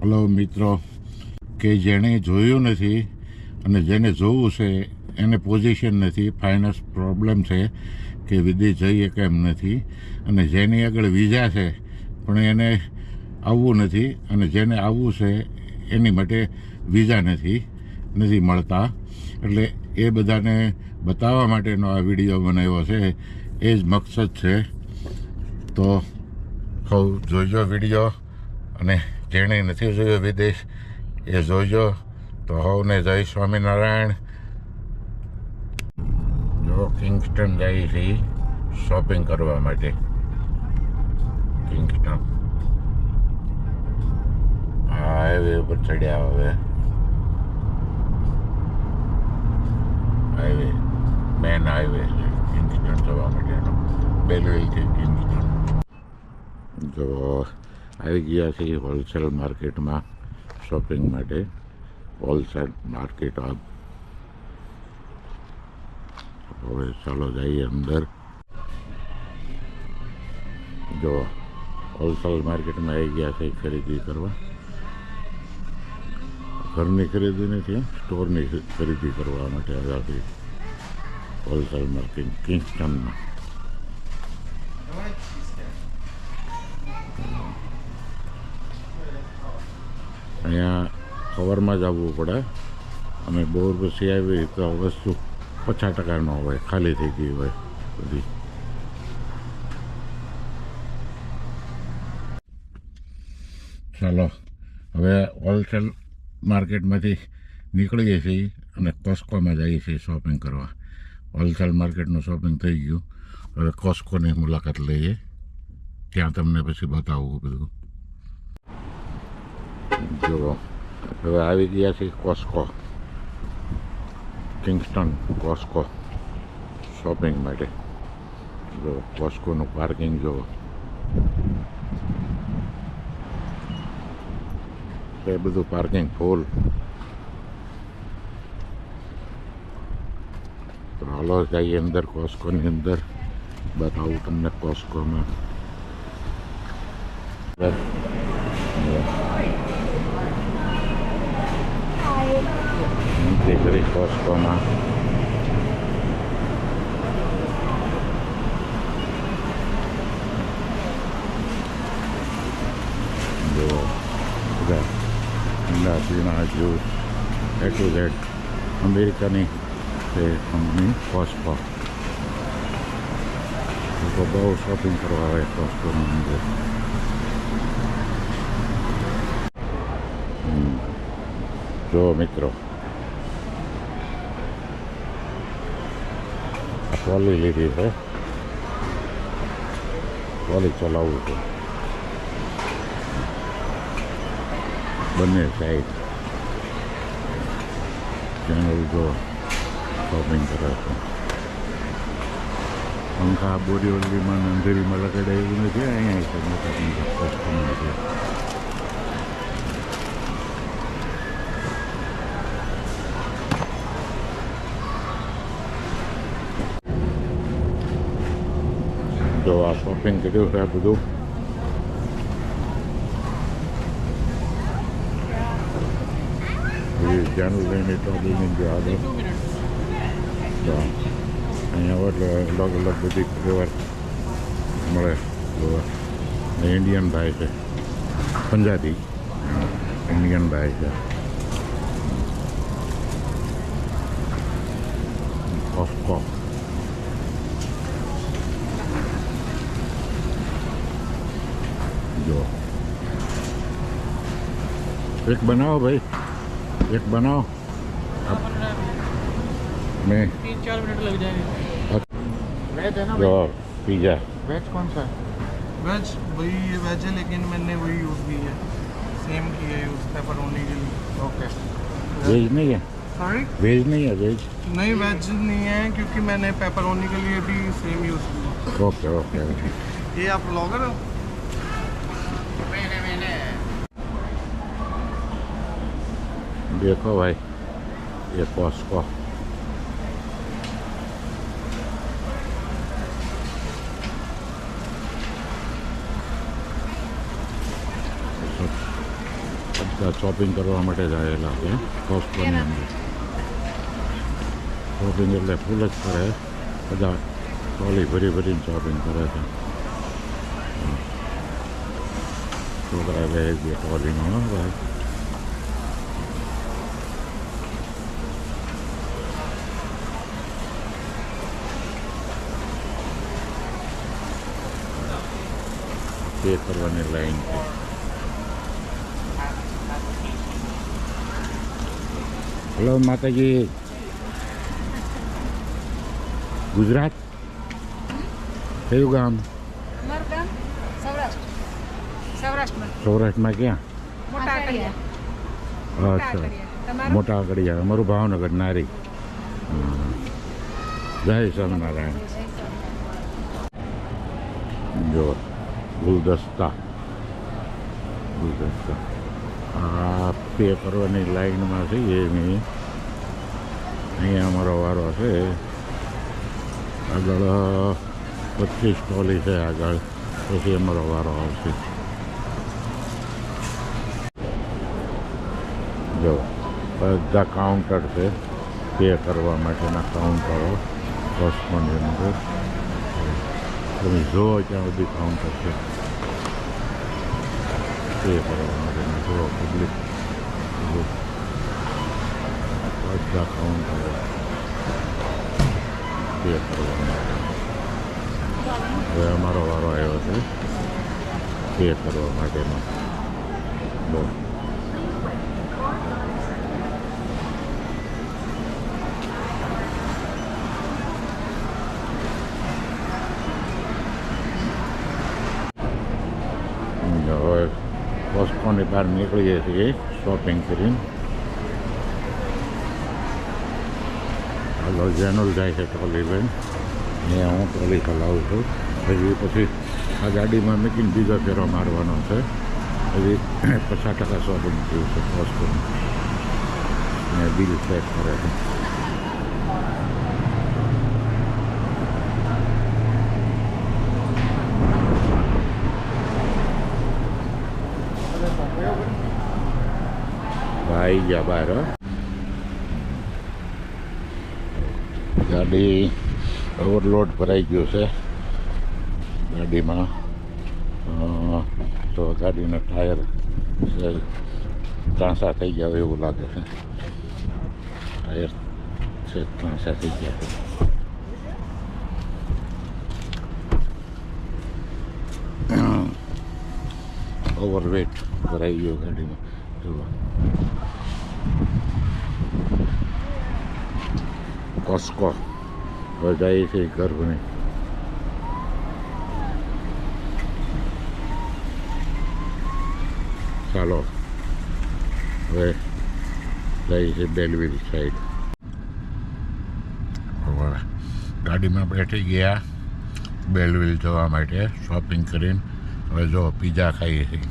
Hello મિત્રો, કે જેણે જોયું નથી અને જેને જોવું છે એને પોઝિશન નથી, ફાઇનાન્સ પ્રોબ્લેમ છે કે વિદેશ જઈએ કેમ નથી, અને જેની આગળ વિઝા છે પણ એને આવવું નથી, અને જેને આવવું છે એની માટે વિઝા નથી મળતા. એટલે એ બધાને બતાવવા માટેનો આ વિડીયો બનાવ્યો છે. એ જ મકસદ છે. તો સૌ જોઈજો વિડીયો, અને જેણે નથી જોયો વિદેશ એ જોઈજો. તો સૌને જય સ્વામિનારાયણ. જો કિંગસ્ટન જાય છે શોપિંગ કરવા માટે. કિંગસ્ટન હાઈવે ઉપર ચડ્યા. હવે હાઈવે, મેન હાઈવે છે કિંગસ્ટન જવા માટેનો. બેલવેલથી કિંગસ્ટન. જો આવી ગયા છે હોલસેલ માર્કેટમાં શોપિંગ માટે. હોલસેલ માર્કેટ આ. હવે ચાલો જઈએ અંદર. જો હોલસેલ માર્કેટમાં આવી ગયા છે ખરીદી કરવા. ઘરની ખરીદી નથી, સ્ટોરની ખરીદી કરવા માટે આવ્યા છે હોલસેલ માર્કેટ કિંગસ્ટનમાં. અહીંયા સવારમાં જ આવવું પડે, અને બપોર પછી આવી તો વસ્તુ 50% ન હોય, ખાલી થઈ ગઈ હોય બધી. ચાલો હવે હોલસેલ માર્કેટમાંથી નીકળીએ છીએ અને કોસ્કોમાં જઈએ છીએ શોપિંગ કરવા. હોલસેલ માર્કેટનું શોપિંગ થઈ ગયું. હવે કોસ્કોની મુલાકાત લઈએ, ત્યાં તમને પછી બતાવું બધું. જુઓ હવે આવી ગયા છે કોસ્કો, કિંગસ્ટન કોસ્કો શોપિંગ માટે. જો કોસ્કોનું પાર્કિંગ જુઓ. એ બધું પાર્કિંગ ફૂલ. તો હાલો જઈએ અંદર કોસ્કોની અંદર, બતાવું તમને કોસ્કોમાં. એન્ટ્રી કરી કોસ્કોમાં. જો બધા ઠંડા પીણા જ્યુસ A to Z. અમેરિકાની છે કંપની કોસ્કો. લોકો બહુ શોપિંગ કરવા આવે કોસ્કોની અંદર. જો મિત્રો, આ ટ્રોલી લીધી છે. ટ્રોલી ચલાવવું છે બંને સાઈડ. ચેનલ જો શોપિંગ કરે છે. પંખા બોરીવલીમાં અંધેરીમાં લગાડે એવું નથી. અહીંયા છે મોટા પંખા કોસ્કોમાં છે. જો આ શોપિંગ કર્યું છે બધું. જાણ લઈને ટ્રોલીની જો આગળ. તો અહીંયા એટલે અલગ અલગ બધી ફ્લેવર મળે. જો ઇન્ડિયન ભાઈ છે, પંજાબી ઇન્ડિયન ભાઈ છે. કોસ્કો जो एक बनाओ भाई, एक बनाओ. अब मैं 3-4 मिनट लग जाएंगे. वेज है ना जो भाई? पिज़्ज़ा वेज कौन सा है? वेज वही ये वेज है, लेकिन मैंने वही यूज़ की है, सेम की है यूज़ पेपरोनी के लिए. ओके. वेज नहीं है? सॉरी वेज नहीं है? वेज नहीं, वेज नहीं है क्योंकि मैंने पेपरोनी के लिए भी सेम यूज़ की. Okay okay okay. ये आप ब्लॉगर हो? देखो भाई, ये कॉस्को બધા શોપિંગ કરવા માટે જ આવેલા છે કોસ્ટકોની અંદર. શોપિંગ એટલે ફૂલ જ કરે, બધા ટ્રોલી ભરી ભરીને શોપિંગ કરે છે. છોકરા લે છે ટ્રોલીમાં ભાઈ. પે કરવાની લાઈન છે. હલો માતાજી. ગુજરાત કયું ગામ? અમારું ગામ સૌરાષ્ટ્ર. સૌરાષ્ટ્રમાં સૌરાષ્ટ્રમાં ક્યાં? મોટા કડિયા. અચ્છા, તમારું? મોટા આકડિયા. અમારું ભાવનગર નારી. જય સ્વામિનારાયણ. જો ગુલદસ્તા આ પે કરવાની લાઈનમાં છીએ એની. અહીંયા અમારો વારો છે. આગળ 25 ટ્રોલી છે આગળ, પછી અમારો વારો આવશે. જો બધા કાઉન્ટર છે, પે કરવા માટેના કાઉન્ટરો કોસ્ટકોની અંદર. તમે જુઓ ત્યાં બધી કાઉન્ટર છે પે કરવા માટેના. જુઓ પબ્લિક બધા કાઉન્ટરો પે કરવા માટે. હવે અમારો વારો આવ્યો છે પે કરવા માટેનો. બહુ હવે કોસ્ટકોની બહાર નીકળીએ છીએ શોપિંગ કરીને. આગળ જેનલ જાય છે ટ્રોલી બેન, અહીંયા હું ટ્રોલી ચલાવું છું. પછી આ ગાડીમાં મૂકીને બીજો ફેરો મારવાનો છે. હજી 50% શોપિંગ થયું છે કોસ્ટકોનું. ને બિલ ચેક કરે છે. આવી ગયા બહાર. ગાડી ઓવરલોડ ભરાઈ ગયું છે ગાડીમાં. તો ગાડીના ટાયર ત્રાંસા થઈ ગયા એવું લાગે છે. ટાયર છે ત્રાંસા થઈ ગયા છે. ઓવરવેટ ભરાઈ ગયો ગાડીમાં. જુઓ કોસ્ટકો હવે જાય છે ગર્ભની. ચાલો હવે જાય છે બેલવીલ સાઈડ. હવે ગાડીમાં બેઠી ગયા બેલવીલ જવા માટે શોપિંગ કરીને. હવે જો પીઝા ખાઈએ છીએ.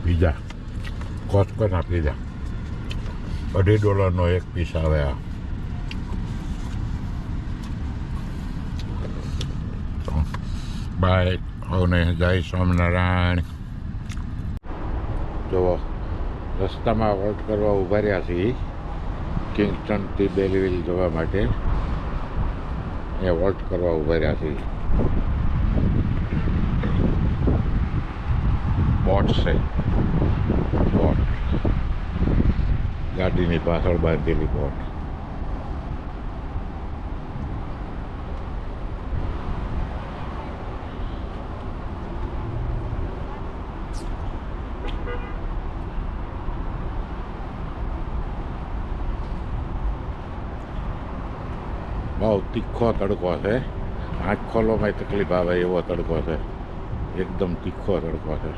પીઝા કોસ્ટકોના પીઝા $2.50 એક પીસ આવે. આ બાય. હવે જય સ્વામિનારાયણ. જુઓ રસ્તામાં વોલ્ટ કરવા ઊભા રહ્યા છીએ કિંગસ્ટનથી બેલવીલ જવા માટે. અહીંયા વોલ્ટ કરવા ઊભા રહ્યા છીએ. બોટ છે, બોટ ગાડીની પાછળ બાંધેલી બોટ. બહુ તીખો તડકો છે. આંખ ખોલવામાં તકલીફ આવે એવો તડકો છે. એકદમ તીખો તડકો છે.